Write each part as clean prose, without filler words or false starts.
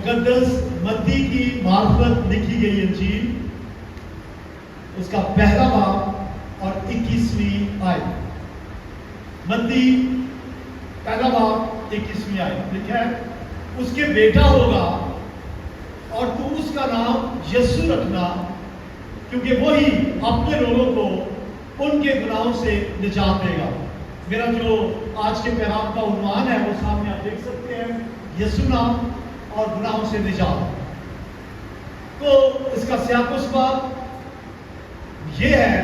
मुकद्दस मत्ती की मार्फत लिखी गई इंजील, उसका पहला बाब और 21वीं आयत। मत्ती पहला बाब 21वीं आयत लिखा है, उसके बेटा होगा और तू उसका नाम यीशु रखना, क्योंकि वही अपने लोगों को उनके गुनाहों से निजात देगा। मेरा जो आज के पैगाम का उन्वान है वो सामने आप देख सकते हैं, यीशु नाम और गुनाहों से निजात। तो इसका सियाक़-ओ-सबाब ये है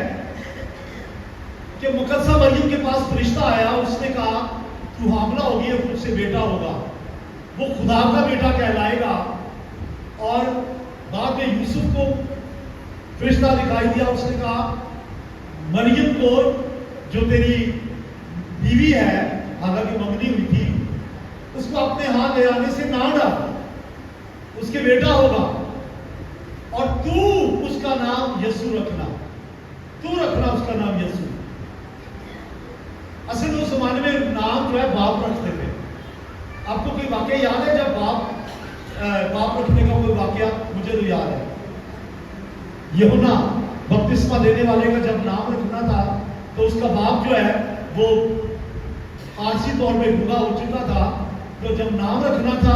कि मुकद्दसा मरियम के पास फरिश्ता आया, उसने कहा तू हामला होगी और तुझसे बेटा होगा, वो खुदा का बेटा कहलाएगा। और बाद में यूसुफ को फरिश्ता दिखाई दिया, उसने कहा मरियम को जो तेरी बीवी है, हालांकि मंगनी हुई थी, उसको अपने हाथ ले आने से ना डर, उसके बेटा होगा और तू उसका नाम यीशु रखना, तू रखना उसका नाम यीशु। असल में उस जमाने में नाम जो है बाप रखते थे। आपको कोई वाकया याद है जब बाप रखने का कोई वाकया? मुझे तो याद है, यूहन्ना बपतिस्मा देने वाले का जब नाम रखना था तो उसका बाप जो है वो आरसी तौर पे गूंगा हो चुका था, तो जब नाम रखना था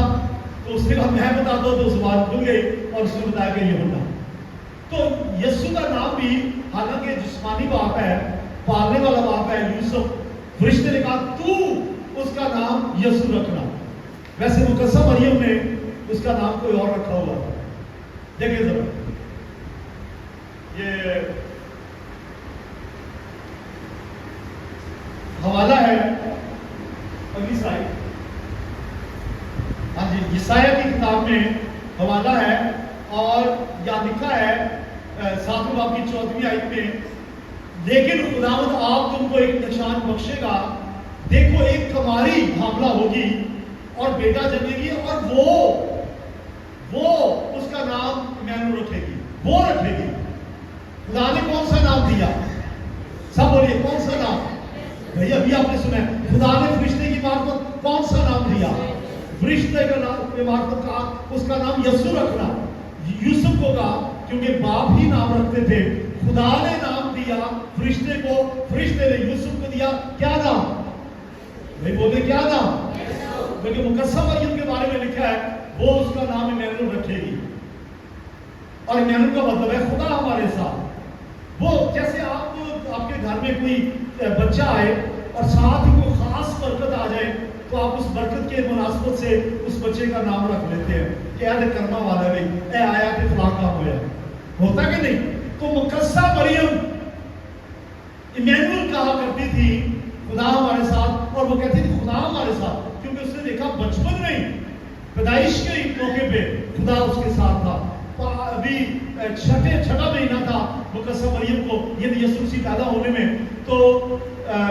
तो उसने कहा मैं बता दो, तो जुबान खुल गई और उसने बताया कि यूहन्ना। तो यीशु का नाम भी हालांकि जिस्मानी बाप है, पालने वाला बाप है यूसुफ, फरिश्ते ने कहा तू उसका नाम यीशु रखना। वैसे मुकद्दसा मरियम ने उसका नाम कोई और रखा हुआ था। देखिए जरा, ये हवाला है अगली साइड, हाँ जी, यशायाह की किताब में हवाला है और यहाँ लिखा है 7वें बाब की 14वीं आयत में, लेकिन खुदावंद आप तुमको एक निशान बख्शेगा, देखो एक कुमारी हामला होगी और बेटा जन्मेगी और वो उसका नाम इम्मानुएल रखेगी, वो रखेगी। खुदा ने कौन सा नाम दिया? सब बोलिए कौन सा नाम? भैया अभी आपने सुना है, खुदा ने फरिश्ते की मार्फत कौन सा नाम दिया? फरिश्ते का नाम के मार्फत कहा उसका नाम यीशु रखना। यूसुफ को कहा क्योंकि बाप ही नाम रखते थे, खुदा ने नाम दिया फरिश्ते को, फरिश्ते ने यूसुफ को दिया क्या नाम? भाई बोले क्या नाम? क्योंकि मुकद्दसा मरियम के बारे में लिखा है वो उसका नाम इम्मानुएल रखेगी, और इम्मानुएल का मतलब है खुदा हमारे साथ। वो जैसे आपके घर में कोई बच्चा आए और साथ ही कोई खास बरकत आ जाए तो आप उस बरकत के मुनासबत से उस बच्चे का नाम रख लेते हैं कि ऐ करना वाला भाई ऐ आया कि फलां काम होया, होता कि नहीं? तो मुकद्दसा मरियम इम्मानुएल कहा करती थी खुदा हमारे साथ, और वो कहती थी खुदा हमारे साथ क्योंकि उसने देखा बचपन में पैदाइश के मौके पे खुदा उसके साथ था। अभी छठा महीना था मुकद्दसा मरियम को यानी यीशु मसीह पैदा होने में, तो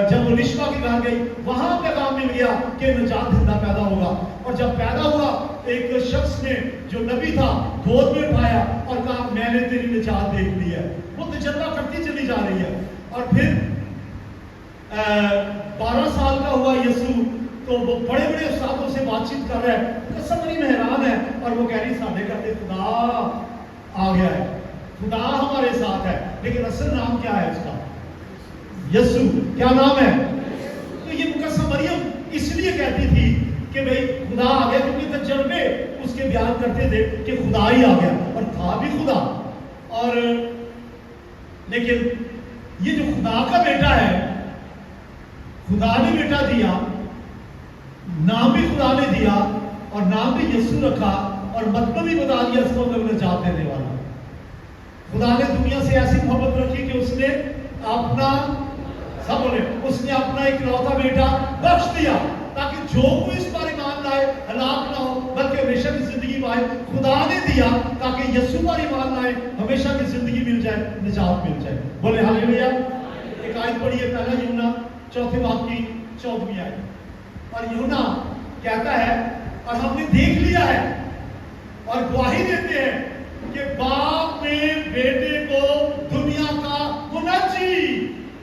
जब वो निश्वा के घर गई वहां पैगाम मिल गया कि निजात जिंदा पैदा होगा। और जब पैदा हुआ एक शख्स ने जो नबी था गोद में उठाया और कहा मैंने तेरी निजात देख ली है। वो तजर्बा करती चली जा रही है और फिर 12 साल का हुआ यीशु, तो वो बड़े बड़े उस्तादों से बातचीत कर रहा है, कसमरी में हैरान है और वो कह रही साढ़े कहते खुदा आ गया है, खुदा हमारे साथ है। लेकिन असल नाम क्या है उसका? यीशु। क्या नाम है? तो ये मुकद्दसा मरियम इसलिए कहती थी कि भाई खुदा आ गया, क्योंकि तजर्बे उसके बयान करते थे कि खुदा ही आ गया, और था भी खुदा। और लेकिन ये जो खुदा का बेटा है, खुदा ने बेटा दिया, नाम भी खुदा ने दिया और नाम भी यीशु रखा, और मतलब ही बता दिया इसको निजात देने वाला। खुदा ने दुनिया से ऐसी मोहब्बत रखी कि उसने अपना, सब बोले, उसने अपना इकलौता बेटा बख्श दिया ताकि जो कोई इस पर ईमान लाए हलाक ना हो बल्कि हमेशा की जिंदगी पाए। खुदा ने दिया ताकि यीशु पर ईमान लाए हमेशा की जिंदगी मिल जाए, निजात मिल जाए। बोले हालेलुया। एक आयत पढ़िए, पहला यूहन्ना 4 बाब की 14वीं आयत। और यूहन्ना कहता है और हमने देख लिया है और गवाही देते हैं कि बाप ने बेटे को दुनिया का मुनज्जी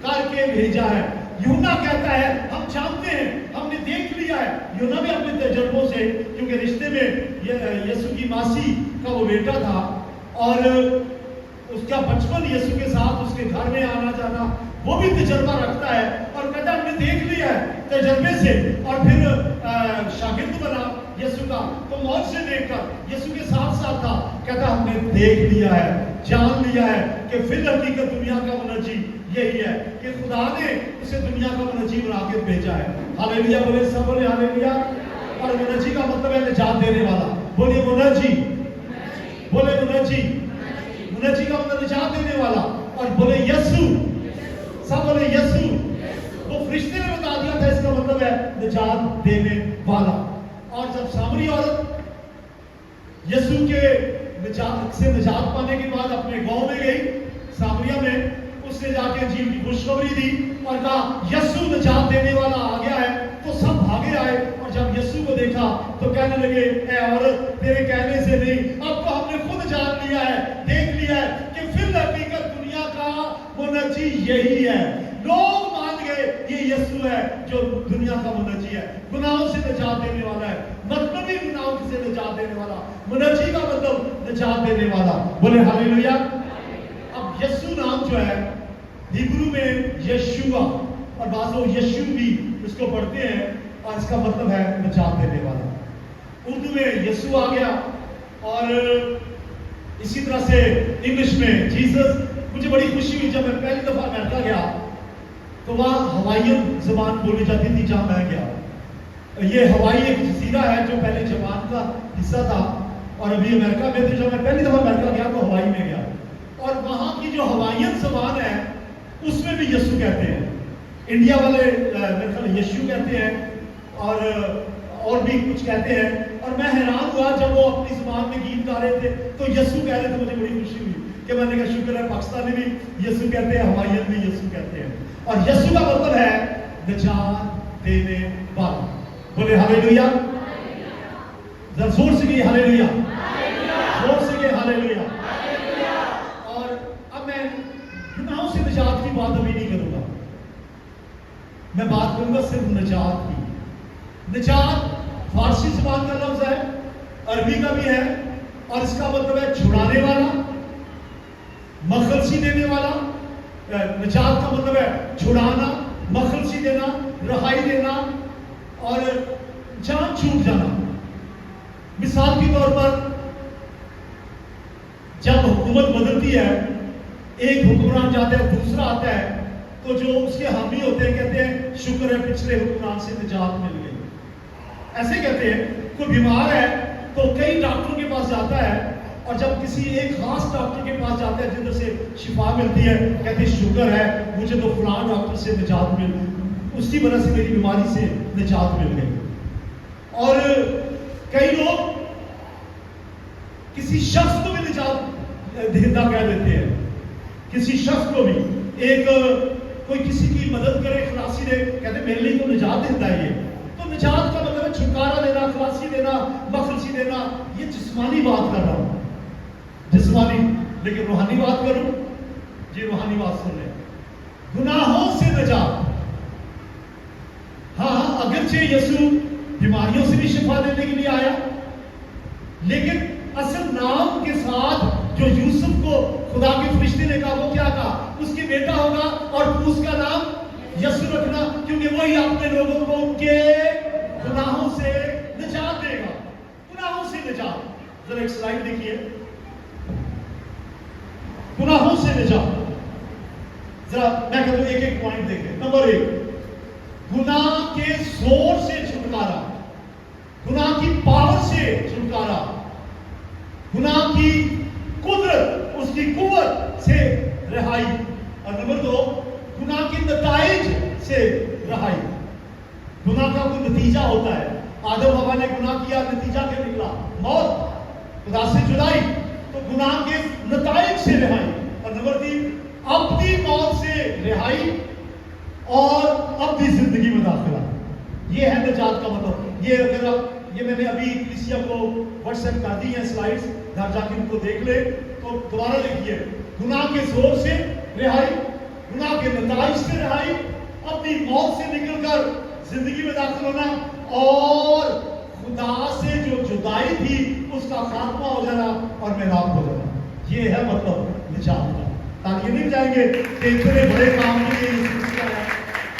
करके भेजा है। यूहन्ना कहता है हम जानते हैं, हमने देख लिया है। यूहन्ना भी अपने तजुर्बों से, क्योंकि रिश्ते में यसु की मासी का वो बेटा था और उसका बचपन यीशु के साथ उसके घर में आना जाना, वो भी तजर्बा रखता है और कहता हमने देख लिया है तजर्बे से, और फिर शागिर्द बना यीशु का, तो मौत से देखकर यीशु के साथ साथ था, कहता हमने देख लिया है, जान लिया है कि फिर हकीकत दुनिया का मुनज्जी यही है कि खुदा ने उसे दुनिया का मुनज्जी बना के भेजा है। हालेलुया, बोले सब बोले हालेलुया। और मुनज्जी का मतलब है निजात देने वाला। बोलिए मुनज्जी, बोले मुनज्जी, मुनज्जी का मतलब निजात देने वाला। और बोले यीशु, सब बोले यीशु। वो फरिश्ते ने बता दिया था इसका मतलब है निजात देने वाला। और जब सामरी औरत यीशु के निजात पाने के बाद अपने गांव में गई सामरिया में, उसने जाके इंजील की खुशखबरी दी और कहा यीशु निजात देने वाला आ गया है, तो सब भागे आए और जब यीशु को देखा तो कहने लगे ए औरत, तेरे कहने से नहीं, अब तो हमने खुद जान लिया है, देख लिया है कि फिर हकीकत दुनिया का मुनज्जी यही है। लोग मान गए ये यीशु है जो दुनिया का मुनज्जी है, गुनाहों से निजात देने वाला है, मतलबी गुनाहों से निजात देने वाला। मुनज्जी का मतलब निजात देने वाला। बोले हालेलुया। अब यीशु नाम जो है हिब्रू में यशुआ, और बाद लोग यशु भी इसको पढ़ते हैं, और इसका मतलब है निजात देने वाला। उर्दू में यीशु आ गया, और इसी तरह से इंग्लिश में जीसस। मुझे बड़ी खुशी हुई जब मैं पहली दफा अमेरिका गया तो वहाँ हवाईयन जबान बोली जाती थी जहाँ मैं गया। ये हवाई एक जजीरा है जो पहले जापान का हिस्सा था, और अभी अमेरिका में थे। जब मैं पहली दफा अमेरिका गया तो हवाई में गया, और वहाँ की जो हवाईयन जबान है उसमें भी यीशु कहते हैं। इंडिया वाले मेरे ख्याल यीशु कहते हैं और भी कुछ कहते हैं। और मैं हैरान हुआ जब वो अपनी जुबान में गीत गा रहे थे तो यीशु कह रहे थे, मुझे बड़ी खुशी हुई कि मैंने कहा शुक्र है पाकिस्तानी भी यीशु कहते हैं, हवाईयन भी यीशु कहते हैं। और यीशु का मतलब है निजात देने वाला। बोले हालेलुया, जरा जोर से कहिए हालेलुया, जोर से कहिए हालेलुया। और अब मैं गुनाहों से निजात की बात अभी नहीं करूंगा, मैं बात करूंगा सिर्फ निजात की। निजात फारसी जुबान का लफ्ज है, अरबी का भी है, और इसका मतलब है छुड़ाने वाला, मखलसी देने वाला। निजात का मतलब है छुड़ाना, मखलसी देना, रहाई देना और जान छूट जाना। मिसाल के तौर पर जब हुकूमत बदलती है, एक हुक्मरान जाता है दूसरा आता है, तो जो उसके हामी होते हैं कहते हैं शुक्र है पिछले हुक्मरान से निजात मिल गई, ऐसे कहते हैं। कोई बीमार है तो कई डॉक्टरों के पास जाता है, और जब किसी एक खास डॉक्टर के पास जाता है जिधर से शिफा मिलती है, कहते हैं शुक्र है मुझे तो फलां डॉक्टर से निजात मिल, उसकी वजह से मेरी बीमारी से निजात मिल गई। और कई लोग किसी शख्स को भी निजात देता कह देते हैं, किसी शख्स को भी। एक कोई किसी की मदद करे, खलासी दे, कहते मेरे लिए तो निजात देता है ये। तो निजात का मतलब है छुटकारा देना, खलासी देना, मखलसी देना। ये जिस्मानी बात कर रहा हूं, जिस्मानी, लेकिन रूहानी बात करूं जी, रूहानी बात सुन ले। गुनाहों से निजात, हाँ अगरचे यीशु बीमारियों से भी शिफा देने के लिए आया, लेकिन असल नाम के साथ जो यूसुफ को खुदा के फरिश्ते ने कहा, वो क्या कहा, उसके बेटा होगा और उसका नाम यीशु रखना, क्योंकि वही अपने लोगों को उनके गुनाहों से निजात देगा। गुनाहों से निजात, जरा एक स्लाइड देखिए, गुनाहों से निजात। जरा मैं कहता हूं एक एक पॉइंट देखें। नंबर 1, गुनाह के जोर से छुटकारा, गुनाह की पावर से छुटकारा, गुनाह की कुदरत, उसकी कुव्वत से रिहाई। और नंबर 2, गुनाह के नताइज से रिहाई। गुनाह का कोई नतीजा होता है, आदम हवा ने गुनाह किया, नतीजा क्या निकला, मौत, खुदा से जुदाई। तो गुनाह के नताइज से रिहाई। और नंबर 3, अपनी मौत से रिहाई और अपनी जिंदगी में दाखिला। ये है निजात का मतलब। ये अगर आप, ये मैंने अभी कलीसिया को व्हाट्सएप कर दी है स्लाइड्स, घर जाके उनको देख ले, तो दोबारा लिखिए, गुनाह के जोर से रिहाई, गुनाह के नताइज से रिहाई, अपनी मौत से निकलकर जिंदगी में दाखिल होना और खुदा से जो जुदाई थी उसका खात्मा हो जाना और मेराब हो जाना, ये है मतलब निजात का। तालियां नहीं जाएंगे कि इतने बड़े काम के लिए यीशु मसीह आया,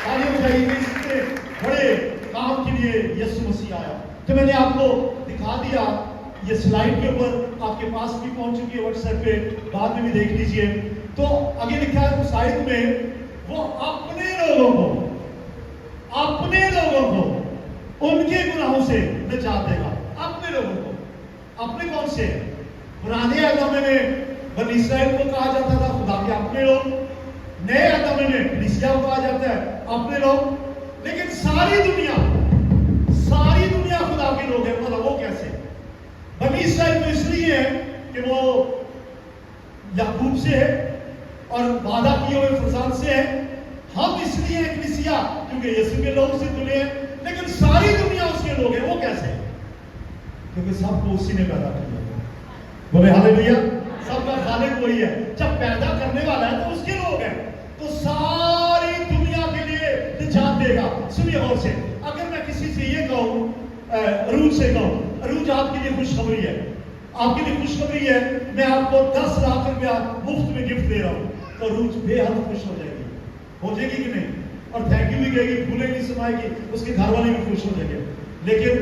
तालियां बजाएंगे इतने बड़े काम के लिए यीशु मसीह आया। तो मैंने आपको दिखा दिया, ये स्लाइड के ऊपर आपके पास भी पहुंच चुकी है, व्हाट्सएप पे, बाद में भी देख लीजिए। तो आगे लिखा है उस आयत में, वो अपने लोगों को उनके गुनाहों से निजात देगा। अपने लोगों को, अपने कौन से? पुराने आदम में बनी इस्राएल को कहा जाता था खुदा के अपने लोग, नए आदम में कलीसिया को कहा जाता है अपने लोग। लेकिन सारी दुनिया खुदा के लोग हैं। मतलब वो कैसे? बनी इस्राएल तो इसलिए है कि वो याकूब से है और वादा किए हुए फरजान से है। हम इसलिए हैं कलीसिया क्योंकि यीशु के लोग से जुड़े हैं। लेकिन सारी दुनिया उसके लोग हैं। वो कैसे? क्योंकि सबको उसी ने पैदा किया। बोले हालेलुया। सबका खालिक वही है। जब पैदा करने वाला है तो उसके लोग हैं, तो सारी दुनिया के लिए निजात देगा। सुनिए और से, अगर मैं किसी से ये कहूं, अरूज से कहूं, अरूज आपके लिए खुशखबरी है, आपके लिए खुशखबरी है, मैं आपको 10 लाख रुपया मुफ्त में गिफ्ट दे रहा हूं, तो अरूज बेहद खुश हो जाएगी। हो जाएगी कि नहीं? और थैंक यू भी कहेगी, भूलेगी, सुनाएगी, उसके घर वाले भी खुश हो जाएंगे। लेकिन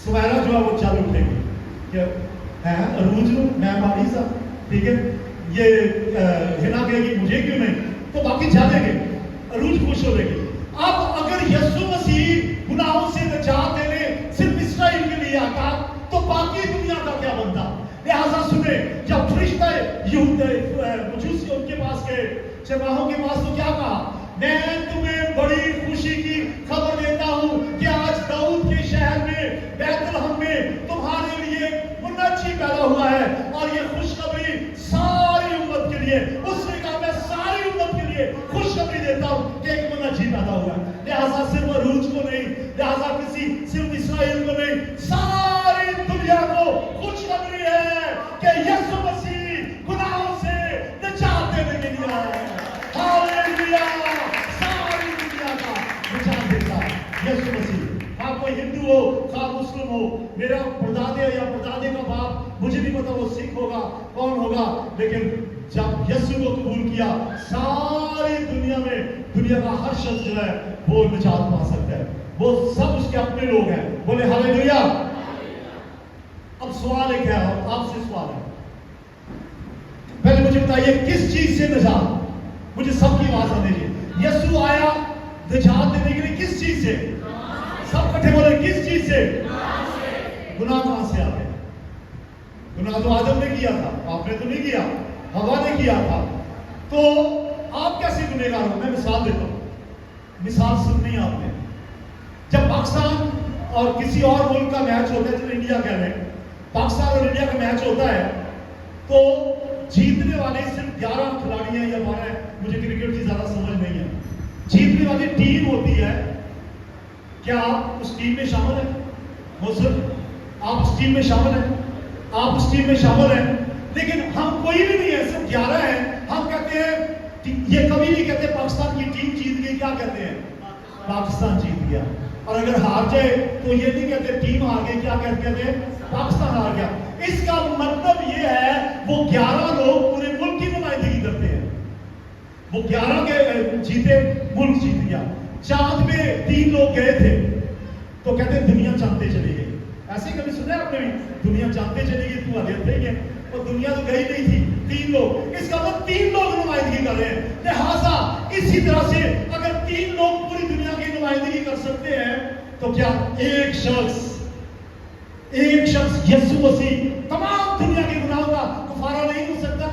सुवैरा जो है वो चालू उठेगी कि अरूज मैं मानी साहब, ठीक है, ये हिना कहेगी मुझे क्यों नहीं, तो बाकी जानेंगे, अरूज खुश हो जाएगी। अब अगर यीशु मसीह गुनाहों से निजात देने सिर्फ इस्राएल के लिए आता तो बाकी दुनिया का क्या बनता? लिहाजा सुने, जब फरिश्ते मजूसी उनके पास गए, चरवाहों के पास, तो क्या कहा? मैं तुम्हें बड़ी खुशी की खबर देता हूं कि आज दाऊद के शहर में बैतलहम में तुम्हारे लिए मुन्नजी पैदा हुआ है, और ये खुशखबरी सारी उम्मत के लिए। उसने कहा मैं सारी उम्मत के लिए खुशखबरी देता हूं कि एक मुन्नजी पैदा हुआ है। लिहाजा सिर्फ अरूज को नहीं, लिहाजा किसी सिर्फ इस्राएल को नहीं, सारी दुनिया को खुशखबरी है कि यीशु मसीह गुनाहों से निजात देने के लिए आया है। हालेलुया। सारी दुनिया का निजात देता यीशु मसीह। आप कोई हिंदू हो, खा मुस्लिम हो, मेरा परदादे या परदादे का बाप, मुझे नहीं पता वो सिख होगा कौन होगा, लेकिन जब यीशु को कबूल किया, सारी दुनिया में दुनिया का हर शख्स जो है वो निजात पा सकता है। वो सब उसके अपने लोग हैं। बोले हालेलुया। अब सवाल एक है, आपसे सवाल है, पहले मुझे बताइए किस चीज से निजात? मुझे सबकी आवाज आने दीजिए। यीशु आया निजात देने के लिए, किस चीज से? सब इकट्ठे बोले, किस चीज से? गुनाह कहां से आते? गुनाह तो आदम ने किया था, आपने तो नहीं किया, हवा ने किया था। तो आप कैसे गुनहगार हो? मैं मिसाल देता हूं, मिसाल सुननी है आपने। जब पाकिस्तान और किसी और मुल्क का मैच होता है, जब इंडिया कह रहे हैं, पाकिस्तान और इंडिया का मैच होता है, तो जीतने वाले सिर्फ 11 खिलाड़ी हैं या 12, मुझे क्रिकेट की ज्यादा समझ नहीं है। जीतने वाली टीम होती है, क्या आप उस टीम में शामिल हैं? हो सर, आप उस टीम में शामिल हैं, आप उस टीम में शामिल हैं, लेकिन हम कोई भी नहीं है, सिर्फ 11 हैं। हम कहते हैं, ये कभी नहीं कहते पाकिस्तान की टीम जीत गई, क्या कहते हैं? पाकिस्तान जीत गया। और अगर हार जाए तो ये नहीं कहते टीम हार गई, क्या कहते हैं? पाकिस्तान हार गया। इसका मतलब ये है वो 11 लोग पूरे मुल्क की नुमाइंदगी करते हैं। वो 11 के जीते, मुल्क जीत गया। चांद पे 3 लोग गए थे, तो कहते दुनिया चांदते चली गई। ऐसे कभी सुना है आपने भी? दुनिया चांदते चली गई, तू अधेर थे, और दुनिया तो गई नहीं थी। 3 लोग, इसका मतलब 3 लोग नुमाइंदगी कर रहे हैं। लिहाजा इसी तरह से अगर 3 लोग पूरी दुनिया की नुमाइंदगी कर सकते हैं, तो क्या एक शख्स यीशु मसीह तमाम दुनिया के गुनाहों का कफारा नहीं हो सकता?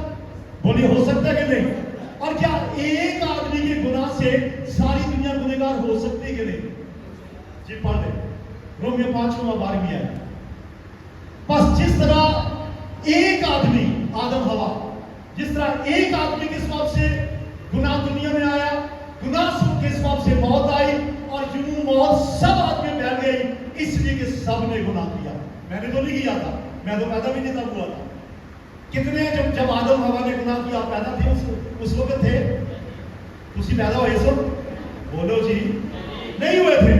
बोलिए, हो सकता है कि नहीं? और क्या एक आदमी के गुनाह से सारी दुनिया गुनहगार हो सकती है कि नहीं? जी पढ़ ले, रोमियो 5:12 है। बस जिस तरह एक आदमी आदम हवा, जिस तरह एक आदमी के सबब से गुनाह दुनिया में आया, गुनाह के सबब से मौत आई, और यूं मौत सब आदमी में फैल गई, इसलिए कि सब ने गुनाह किया। मैंने तो नहीं किया था, मैं तो पैदा भी नहीं तब हुआ था। कितने जब आदम हवा ने गुनाह किया, पैदा थे उस वक्त थे? तुसी पैदा हुए सो? बोलो जी, नहीं हुए थे।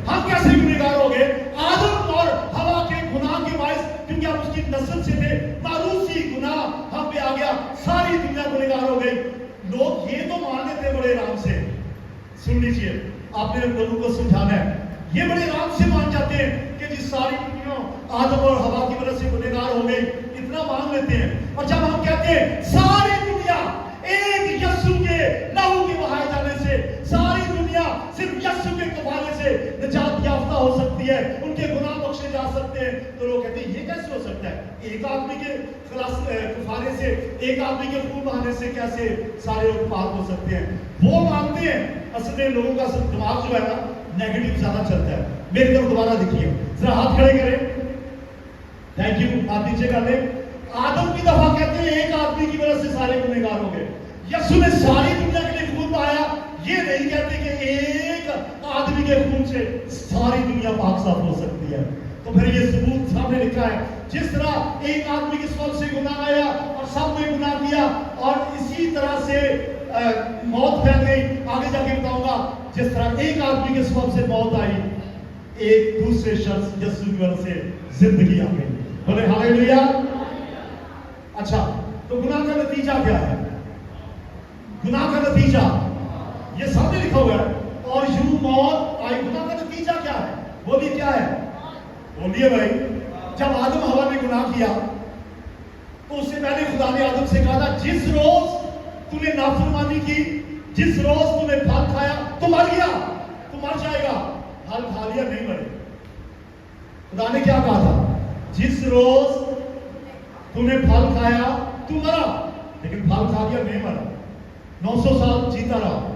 हम कैसे गुनहगार हो गए? آدم اور ہوا کے گناہ کے باعث، کیونکہ ہم اس کی نسل سے تھے، معروسی گناہ ہم پہ آ گیا، ساری دنیا گنہگار ہو گئی۔ لوگ یہ تو مان لیتے بڑے آرام سے، سن لیجئے، آپ نے لوگوں کو سمجھانا ہے، یہ بڑے آرام سے مان جاتے ہیں کہ جی ساری دنیا آدم اور ہوا کی وجہ سے گنہگار ہو گئی، اتنا مان لیتے ہیں۔ اور جب ہم کہتے ہیں ساری دنیا ایک یسوع کے لہو کے بہائے جانے سے، ساری دنیا صرف یسوع کے کفارے سے نجات یافتہ ہو سکتی ہے، ان کے گناہ بخشے جا سکتے ہیں، تو لوگ کہتے ہیں یہ کیسے ہو سکتا ہے؟ ایک آدمی کے کفارے سے، ایک آدمی کے خون بہانے سے کیسے سارے لوگ پاک ہو سکتے ہیں؟ وہ مانتے ہیں۔ اصل میں لوگوں کا دماغ جو ہے نا نیگیٹو زیادہ چلتا ہے۔ میری طرف دوبارہ دیکھیے، ذرا ہاتھ کھڑے کریں، تھینک یو، ہاتھ نیچے کر لیں۔ آدم کی دفعہ کہتے ہیں ایک آدمی کی وجہ سے سارے گنہگار ہو گئے، یسوع نے ساری دنیا کے لیے خون بہایا، یہ نہیں کہتے کہ ایک آدمی کے خون سے ساری دنیا پاک صاف ہو سکتی ہے۔ تو پھر یہ ثبوت سامنے لکھا ہے، جس طرح ایک آدمی کے سبب سے گناہ آیا اور سب نے گناہ کیا، اور اسی طرح سے موت پھیل گئی۔ آگے جا کے بتاؤں گا، جس طرح ایک آدمی کے سبب سے موت آئی، ایک دوسرے شخص یسوع کی وجہ سے زندگی آ گئی۔ بولے ہاللیلویا۔ اچھا، تو گناہ کا نتیجہ کیا ہے؟ گناہ کا نتیجہ یہ سامنے لکھا ہوا ہے، اور یوں موت آئی۔ گناہ کا نتیجہ کیا ہے؟ وہ بھی کیا ہے؟ بولیے بھائی۔ جب آدم ہوا نے گناہ کیا تو اس سے پہلے خدا نے آدم سے کہا تھا جس روز تو نے نافرمانی کی، جس روز تو نے پھل کھایا تو مر گیا، تو مر جائے گا۔ پھل کھا لیا نہیں مرے۔ خدا نے کیا کہا تھا؟ جس روز تو نے پھل کھایا تو مرا، لیکن پھل کھا لیا نہیں مرا، 900 سال جیتا رہا،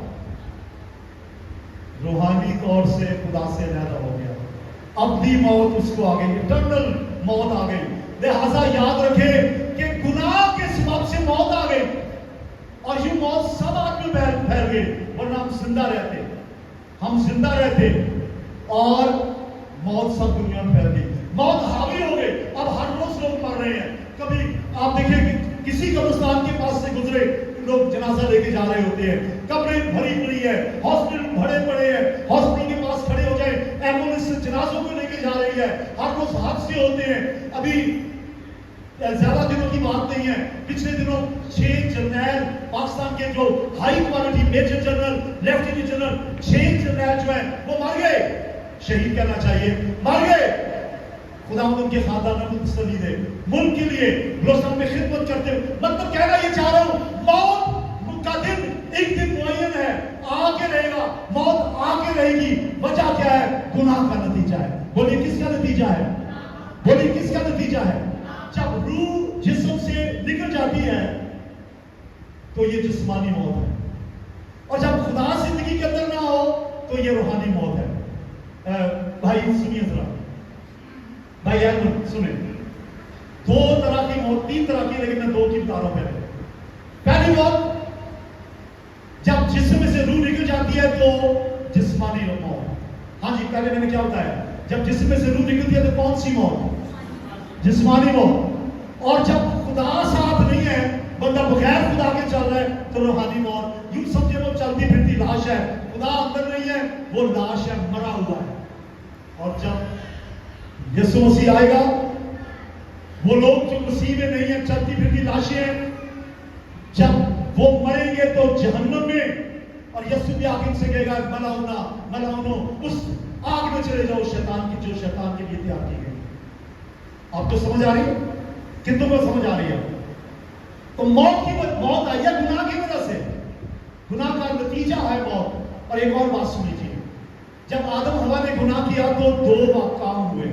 روحانی طور سے خدا سے علیحدہ ہو گیا، ابدی موت اس کو آ گئی، اٹرنل موت آ گئی۔ لہذا یاد رکھے کہ گناہ کے سبب سے موت آ گئی، اور یہ موت سب آدمی پھیل گئی، ورنہ ہم زندہ رہتے، ہم زندہ رہتے، اور موت سب دنیا میں پھیل گئی، موت حاوی ہو گئی۔ اب ہر روز لوگ مر رہے ہیں۔ کبھی آپ دیکھیں کہ کسی قبرستان کے پاس سے گزرے لوگ جنازہ لے کے جا رہے ہوتے ہیں، قبریں بھری پڑی ہے، ہاسپٹل بھرے پڑے ہیں، ہاسپٹل کے پاس کھڑے ہو جائیں، ایمبولینس جنازوں کو لے کے جا رہی ہے، ہر روز حادثے ہوتے ہیں۔ ابھی زیادہ دنوں کی بات نہیں ہے، پچھلے دنوں 6 جرنیل پاکستان کے جو high quality major general, lieutenant general, 6 جرنیل جو ہیں وہ مر گئے، شہید کہنا چاہیے، مر گئے۔ خدا ان کے خاندان کو تسلی دے، ملک کے لیے ہندوستان میں خدمت کرتے ہوئے۔ مطلب کہنا یہ چاہ رہا ہوں، موت کا دن ایک دن معین ہے، آ کے رہے گا، موت آ کے رہے گی۔ وجہ کیا ہے؟ گناہ کا نتیجہ ہے۔ بولیے کس کا نتیجہ ہے؟ بولیے کس کا نتیجہ ہے؟ جب روح جسم سے نکل جاتی ہے تو یہ جسمانی موت ہے، اور جب خدا زندگی کے اندر نہ ہو تو یہ روحانی موت ہے۔ بھائی سنیے ذرا، بھائی سنیں، 2 طرح کی موت، 3 طرح کی، لیکن میں 2 کی بتا رہا ہوں۔ پہلی موت جب جسم میں سے روح نکل جاتی ہے تو جسمانی موت۔ ہاں جی، پہلے میں نے کیا بتایا؟ جب جسم میں سے روح نکلتی ہے تو کون سی موت؟ جسمانی موت۔ اور جب خدا ساتھ نہیں ہے، بندہ بغیر خدا کے چل رہا ہے تو روحانی موت۔ یوں سمجھے وہ چلتی پھرتی لاش ہے، خدا اندر نہیں ہے، وہ لاش ہے، مرا ہوا ہے۔ اور جب یسوع مسیح آئے گا، وہ لوگ جو مسیح میں نہیں ہیں، چلتی پھرتی لاشیں ہیں، جب وہ مریں گے تو جہنم میں، اور یسوع بھی آگے سے کہے گا ملاؤنا، اس آگ میں چلے جاؤ شیطان کی، جو شیطان کے لیے تیار کی گئی۔ آپ کو سمجھ آ رہی ہے؟ کتنوں کو سمجھ آ رہی ہے؟ تو موت آئی ہے گناہ کی وجہ سے، گناہ کا نتیجہ ہے موت۔ اور ایک اور بات سن لیجیے، جب آدم ہوا نے گناہ کیا تو 2 کام ہوئے۔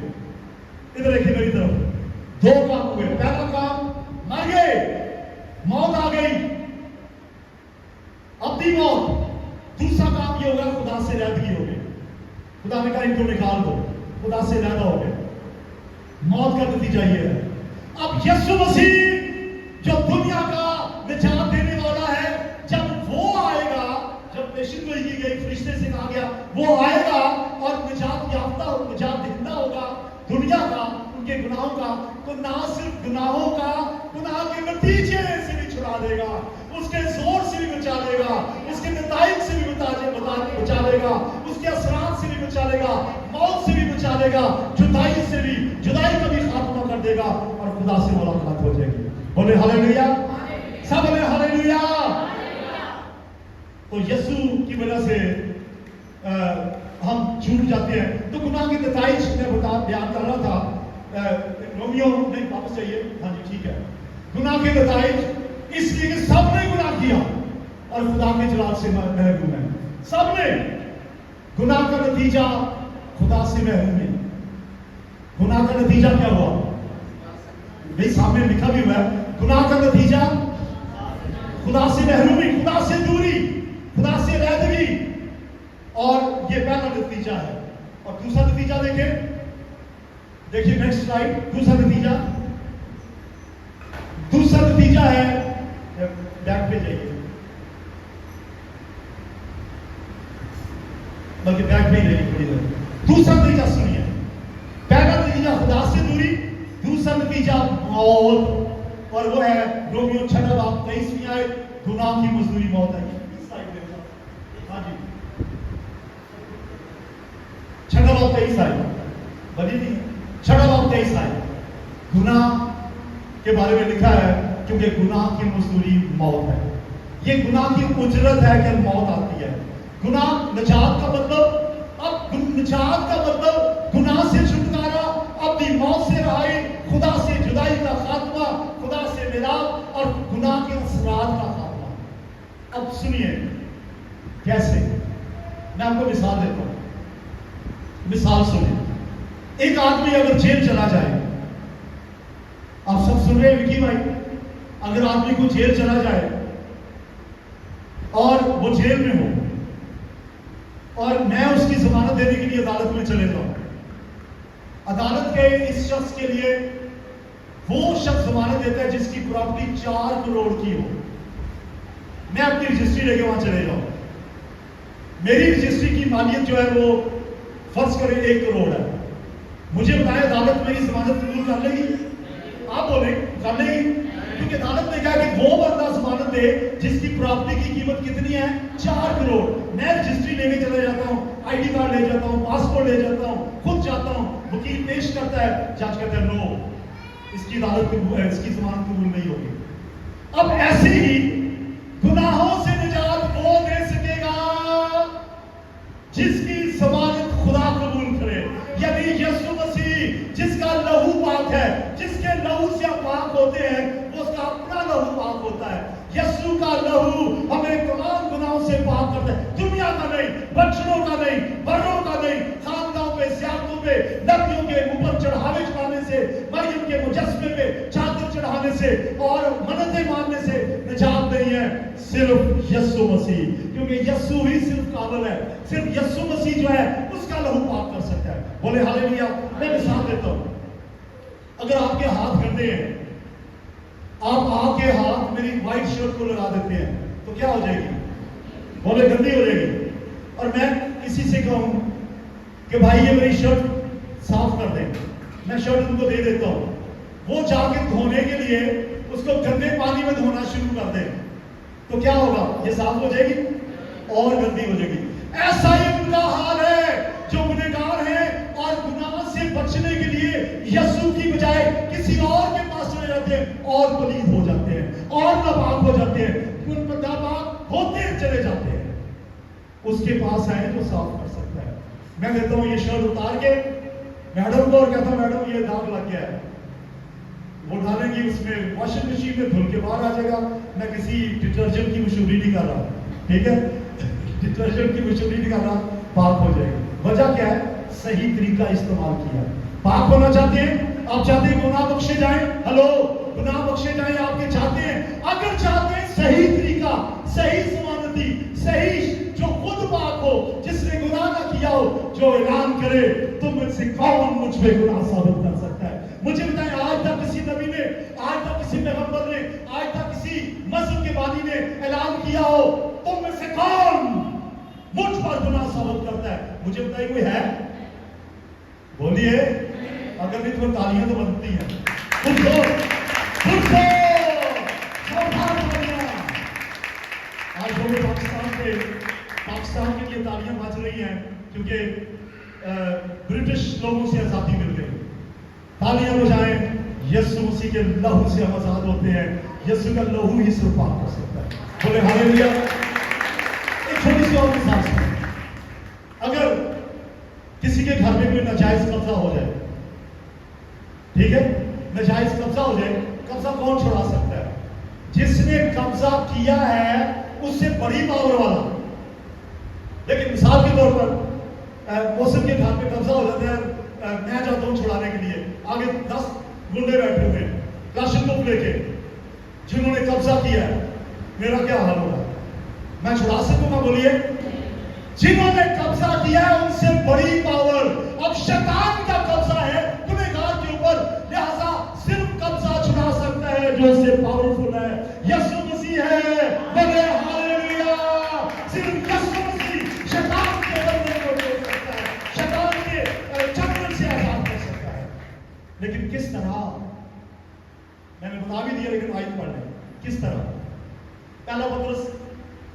ادھر دیکھیے میری طرف، 2 کام ہوئے۔ پہلا کام، مر گئے، موت آ گئی، ابدی موت۔ دوسرا کام یہ ہوگا، خدا سے علیحدگی ہو گئی، خدا نے کہا ان کو نکال دو، خدا سے علیحدہ ہو گئے۔ موت کا نتیجہ یہ ہے۔ اب یسوع مسیح جو دنیا کا نجات دینے والا ہے، جب وہ آئے گا، جب پیشن گوئی کی گئی، فرشتے سے کہا گیا وہ آئے گا اور نجات یافتہ، نجات دہندہ ہوگا دنیا کا، ان کے گناہوں کا، تو نہ صرف گناہوں کا، گناہ کے نتیجے سے بھی چھڑا دے گا، اس کے زور سے بھی بچا دے گا، اس کے نتائج سے بھی بچا دے گا، اس کے اثرات سے بھی बचा लेगा, मौत से भी बचा लेगा, जुदाई से भी, जुदाई का भी खात्मा कर देगा और खुदा से मुलाकात हो जाएगी। बोले हालेलुया, सब बोले हालेलुया। तो यीशु की वजह से हम छूट जाते हैं। तो गुनाह की नताइज मैं बयान कर रहा था। रोमियो नहीं, वापस जाइए, हाँ जी ठीक है। गुनाह के नताइज इसलिए कि सबने गुनाह किया और खुदा के जलाल से महरूम है। सबने। गुनाह का नतीजा खुदा से महरूम है। गुनाह का नतीजा क्या हुआ? भाई सामने लिखा भी हुआ है, गुनाह का नतीजा खुदा से महरूमी, खुदा से दूरी, खुदा से अलहदगी। और ये पहला नतीजा है। और दूसरा नतीजा देखें, देखिए नेक्स्ट स्लाइड। दूसरा नतीजा है, बैक पे जाइए, बल्कि बैक पे ही रहिए। दूसरा नतीजा सुनिए। पहला नतीजा खुदा से दूरी, दूसरा नतीजा मौत। और वो है रोमियो 6:23 आए, गुनाह की मजदूरी मौत है। हाँ जी 6:23 आए, बनी थी 6:23 आए। गुनाह के बारे में लिखा है क्योंकि गुनाह की मजदूरी मौत है। ये गुनाह की उजरत है कि मौत आती है। गुनाह निजात का मतलब, अब निजात का मतलब गुनाह से छुटकारा, अपनी मौत से रहाई, खुदा से जुदाई का खात्मा, खुदा से मिलाप और गुनाह के असरात का खात्मा। अब सुनिए कैसे, मैं आपको मिसाल देता हूं। मिसाल सुनिए। एक आदमी अगर जेल चला जाए, आप सब सुन रहे हैं विकी भाई, अगर आदमी को जेल चला जाए और वो जेल में हो और मैं उसकी जमानत देने के लिए अदालत में चले जाऊं, अदालत के इस शख्स के लिए वो शख्स जमानत देता है जिसकी प्रॉपर्टी 4 करोड़ की हो। मैं अपनी रजिस्ट्री लेके वहां चले जाऊं, मेरी रजिस्ट्री की मालियत जो है वो फर्ज करें 1 करोड़ है। मुझे बताया अदालत मेरी जमानत कबूल कर लेगी? आप बोले कर लेगी, क्योंकि अदालत ने कहा कि वो बंदा जमानत दे जिसकी प्रॉपर्टी की कीमत कितनी है 4 करोड़। मैं रजिस्ट्री लेके चले जाता हूँ, आईडी कार्ड ले जाता हूँ, पासपोर्ट ले जाता हूँ, खुद जाता हूँ, वकील पेश करता है, जज कहता है नो, इसकी अदालत इसकी जमानत कबूल नहीं होगी। अब ऐसे ही गुनाहों से निजात वो दे सकेगा जिसकी जमानत खुदा कबूल करे, यानी यीशु मसीह जिसका लहू पाक है, जिसके लहू से हम पाक होते हैं, वो उसका अपना लहू पाक होता है। यीशु का लहू हमें तमाम गुनाहों से पाक करता है। दुनिया का नहीं, बच्चों का नहीं, बड़ों का नहीं, खानदानों पे, ज़ियारतों पे, नबियों के ऊपर चढ़ावे चढ़ाने से, मरियम के मुजस्समे पे चादर चढ़ाने से और मन्नतें मांगने से निजात नहीं है, सिर्फ यीशु मसीह। क्योंकि यीशु ही सिर्फ काबिल है, सिर्फ यीशु मसीह जो है उसका लहू पाक कर सकता है। बोले हालेलुया। मैं मिसाल देता हूं, अगर आपके हाथ गंदे हैं, आप आपके हाथ मेरी व्हाइट शर्ट को लगा देते हैं तो क्या हो जाएगी? बोले गंदी हो जाएगी। और मैं किसी से कहूं कि भाई ये मेरी शर्ट साफ कर दें, मैं शर्ट उनको दे देता हूं, वो जाके धोने के लिए उसको गंदे पानी में धोना शुरू कर दे तो क्या होगा? ये साफ हो जाएगी और गंदी हो जाएगी। ऐसा ही उनका हाल है जो गुनहगार हैं और गुनाह से बचने के लिए यीशु की बजाय किसी और के पास चले जाते हैं और पलीद हो जाते हैं और नापाक हो जाते हैं, उन पर नापाक होते चले जाते हैं। उसके पास आए जो साफ कर सकता है। मैं कहता हूं ये शर्ट उतार के मैडम को और कहता हूं मैडम ये दाग लग गया है, वो डालेंगी उसमें वॉशिंग मशीन में, धुल के बाहर आ जाएगा। मैं किसी डिटर्जेंट की मशहूरी नहीं कर रहा, ठीक है, डिटर्जेंट की मशहूरी नहीं कर रहा, पाक हो जाएगी। वजह क्या है? सही तरीका इस्तेमाल किया। पाक होना चाहते हैं आप, चाहते हैं गुनाह बख्शे जाएं, हेलो गुनाह बख्शे जाएं, आपके चाहते हैं, अगर चाहते हैं सही तरीका, सही समानती, सही जो खुद पाक हो, जिसने गुनाह ना किया हो, जो ऐलान करे तुम मुझसे कौन मुझ पे गुनाह साबित कर सकता है? मुझे बताएं, आज तक किसी नबी ने, आज तक किसी पैगंबर ने, आज तक किसी मस्जिद के बानी ने ऐलान किया हो तुम में से कौन मुझ पर गुनाह साबित करता है? मुझे बताइए कोई है? बोलिए, अगर नहीं तो तालियां तो बनती हैं। आज पाकिस्तान के लिए तालियां बज रही हैं क्योंकि ब्रिटिश लोगों से आजादी मिल गई। तालियां बजाएं, यीशु मसीह के लहू से हम आजाद होते हैं। यीशु का लहू ही सिर्फ पाक कर सकता है। बोले हालेलुया। एक छोटी सी और मिसाल सुनिए। अगर किसी के घर में कोई नाजायज कब्जा हो जाए, ठीक है, नाजायज कब्जा हो जाए, कब्जा कौन छुड़ा सकता है? जिसने कब्जा किया है उससे बड़ी पावर वाला। लेकिन मिसाल के तौर पर मौसम के घर पे कब्जा हो जाता है, मैं जाता हूं छुड़ाने के लिए, आगे 10 गुंडे बैठे हुए हैं क्लाशनकोफ लेके, जिन्होंने कब्जा किया है, मेरा क्या हाल होगा? मैं छुड़ा सकूंगा? बोलिए। जिन्होंने कब्जा किया है उनसे बड़ी पावर अब शैतान का कब्जा है गुनहगार के ऊपर, लिहाजा सिर्फ कब्जा छुड़ा सकता है जो उससे पावरफुल है, यीशु मसीह है। बोले हालेलुया। सिर्फ यीशु मसीह शैतान के बंधन को तोड़ सकता है, शैतान के चंगुल से आजाद कर सकता है। लेकिन किस तरह? मैंने बता भी दिया, लेकिन आयत पढ़ लें किस तरह। पहला पत्रस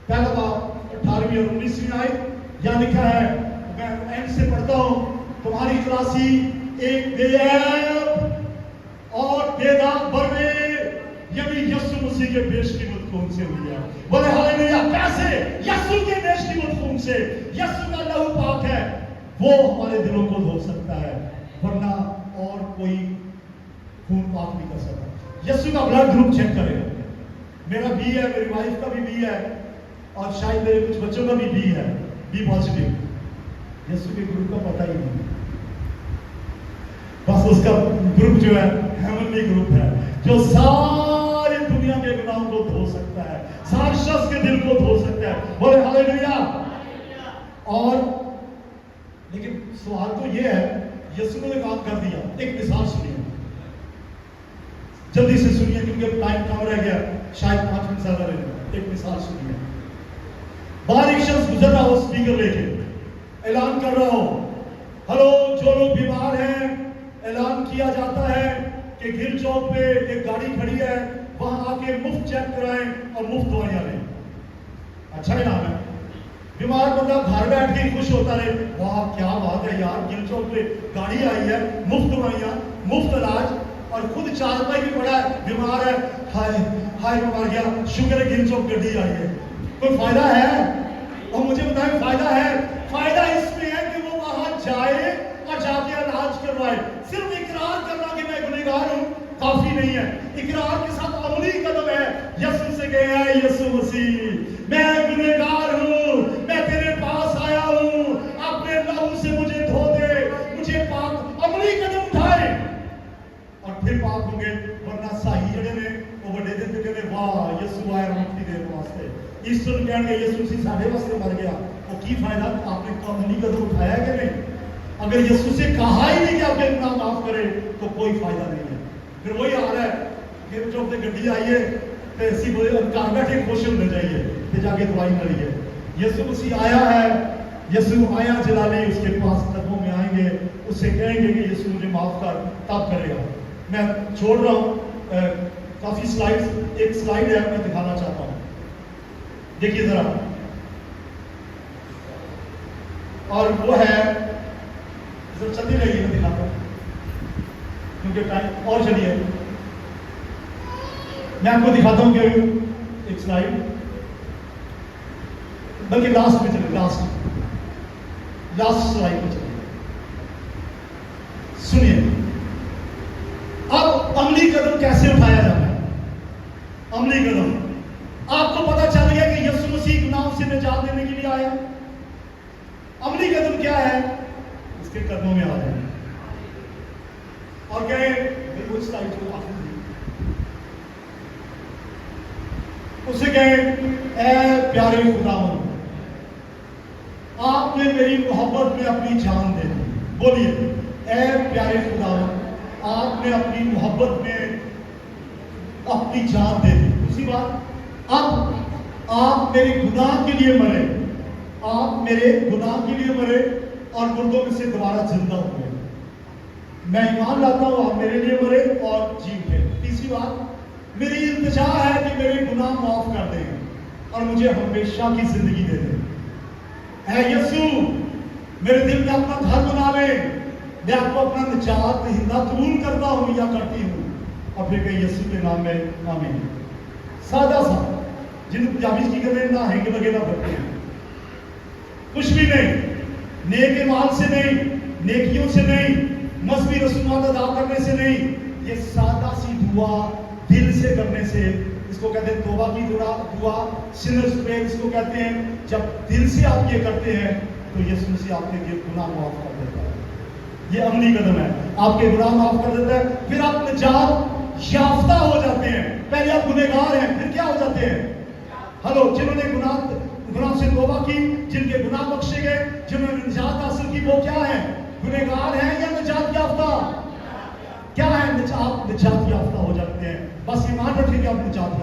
पहला बाब 18वीं और 19वीं आयत, यहाँ लिखा है, मैं एंड से पढ़ता हूं, तुम्हारी खलासी एक बेऐब और बेदाग बर्रे यानी यीशु मसीह के बेशकीमत खून से हुई है। बोले हालेलुया। कैसे? यीशु के बेशकीमत खून से। यीशु का लहू पाक है, वो हमारे दिलों को धो सकता है, वरना और कोई खून पाक नहीं कर सकता। यीशु का ब्लड ग्रुप चेक करेगा। मेरा बी है, मेरी वाइफ का भी बी है, और शायद मेरे कुछ बच्चों का भी बी है, बी पॉजिटिव। यीशु के ग्रुप का पता ही नहीं, बस उसका ग्रुप जो है हेवनली ग्रुप है, जो सारी दुनिया के गुनाहों को धो सकता है, सारे शख्स के दिल को धो सकता है। बोले हालेलुया। और लेकिन सवाल तो ये है, यीशु ने काम कर दिया। एक मिसाल सुनिए, जल्दी से सुनिए क्योंकि टाइम कम रह गया, शायद 5 मिनट ज्यादा रहे। एक मिसाल सुनिए। बाहर एक शख्स गुजर रहा हो, स्पीकर लेके ऐलान कर रहा हो, हेलो, जो लोग बीमार हैं, ऐलान किया जाता है कि गिल चौक पे एक गाड़ी खड़ी है, वहां आके मुफ्त चेक कराएं और मुफ्त दवाइयां लें। अच्छा इनाम है। बीमार बंदा घर बैठ के खुश होता रहे, वाह क्या बात है यार, गिल चौक पे गाड़ी आई है, मुफ्त दवाइयां, मुफ्त इलाज, और खुद 4 रुपए भी पड़ा है, बीमार है, हाय हाय मर गया, शुक्र है गिल चौक गड्डी आई है। कोई फायदा है? और मुझे बताएं फायदा है? फायदा इसमें है कि वो वहां जाए और जाके इलाज करवाए। सिर्फ इकरार करना कि मैं गुनहगार हूं काफी नहीं है, इकरार के साथ अमली कदम है। यीशु से कहे, है यीशु मसीह मैं गुनहगार हूं, मैं तेरे पास आया हूं, अपने लहू से मुझे धो दे, मुझे पाक। अमली कदम उठाए और फिर पाक होंगे, वरना साही जड़े ने वो बड़े दिन कहते वाह यीशु आया मुक्ति देने वास्ते, ईश्वर कहेंगे यीशु मसीह साढ़े वास्ते मर गया, वो की फायदा? आपने अमली कदम उठाया कि नहीं? अगर यीशु से कहा ही नहीं कि आपके गुनाह माफ करे तो कोई फायदा नहीं है। फिर वही हाल है कि जो अपने गड्डी आई है तो ऐसी बोले और घर बैठे खुश होने जाइए तो जाके दवाई मिली है। यीशु मसीह आया है, यीशु आया जलाली, उसके पास कदमों में आएंगे, उससे कहेंगे कि यीशु मुझे माफ कर, तब करेगा। मैं छोड़ रहा हूँ काफी स्लाइड्स, एक स्लाइड है मैं दिखाना चाहता हूँ, देखिए जरा, और वो है चलती रहेगी, मैं दिखाता हूँ क्योंकि टाइम, और चलिए मैं आपको दिखाता हूँ कि एक स्लाइड, बल्कि लास्ट में चलिए, लास्ट स्लाइड में चलिए, सुनिए। अब अमली कदम कैसे उठाया जाता है? अमली कदम, आपको पता चल गया कि यीशु मसीह गुनाहों से निजात देने के लिए आया। अमली कदम क्या है? इसके कदमों में आ जाए और कहे, बिल्कुल स्लाइड को उसे कहे, ऐ प्यारे खुदावन, आपने मेरी मोहब्बत में अपनी जान दे दी। बोलिए, ऐ प्यारे खुदावन, आपने अपनी मोहब्बत में अपनी जान दे दी। दूसरी बात, अब आप मेरे गुनाह के लिए मरे, आप मेरे गुनाह के लिए मरे और मुर्दों में से दोबारा जिंदा हुए। मैं ईमान लाता हूं आप मेरे लिए मरे और जी उठे। तीसरी बात, मेरी इल्तिजा है कि मेरे गुनाह माफ कर दें और मुझे हमेशा की जिंदगी दे दें। ऐ यीशु, میرے دل میں اپنا گھر بنا لے، میں آپ کو اپنا نجات دہندہ قبول کرتا ہوں یا کرتی ہوں، اور پھر کہ یسوع کے نام میں آمین۔ سادہ سا، جن پنجابی کی کریں نہ ہینگ وغیرہ کرتے ہیں، کچھ بھی نہیں، نیک مال سے نہیں، نیکیوں سے نہیں، مذہبی رسومات ادا کرنے سے نہیں، یہ سادہ سی دعا دل سے کرنے سے، اس کو کہتے ہیں توبہ کی دعا، سنرز پریئر اس کو کہتے ہیں۔ جب دل سے آپ یہ کرتے ہیں تو یسوع مسیح آپ کے گناہ معاف کر دیتا ہے۔ یہ عملی قدم ہے، آپ کے گناہ معاف کر دیتا ہے، پھر آپ نجات یافتہ ہو جاتے ہیں۔ پہلے آپ گنہگار ہیں، پھر کیا ہو جاتے ہیں؟ ہلو، جنہوں نے گناہ سے توبہ کی، جن کے گناہ بخشے گئے، جنہوں نے نجات حاصل کی، وہ کیا ہیں؟ گنہگار ہیں یا نجات یافتہ؟ کیا ہے؟ آپ نجات یافتہ ہو جاتے ہیں۔ بس ایمان رکھیں کہ آپ نجات یافتہ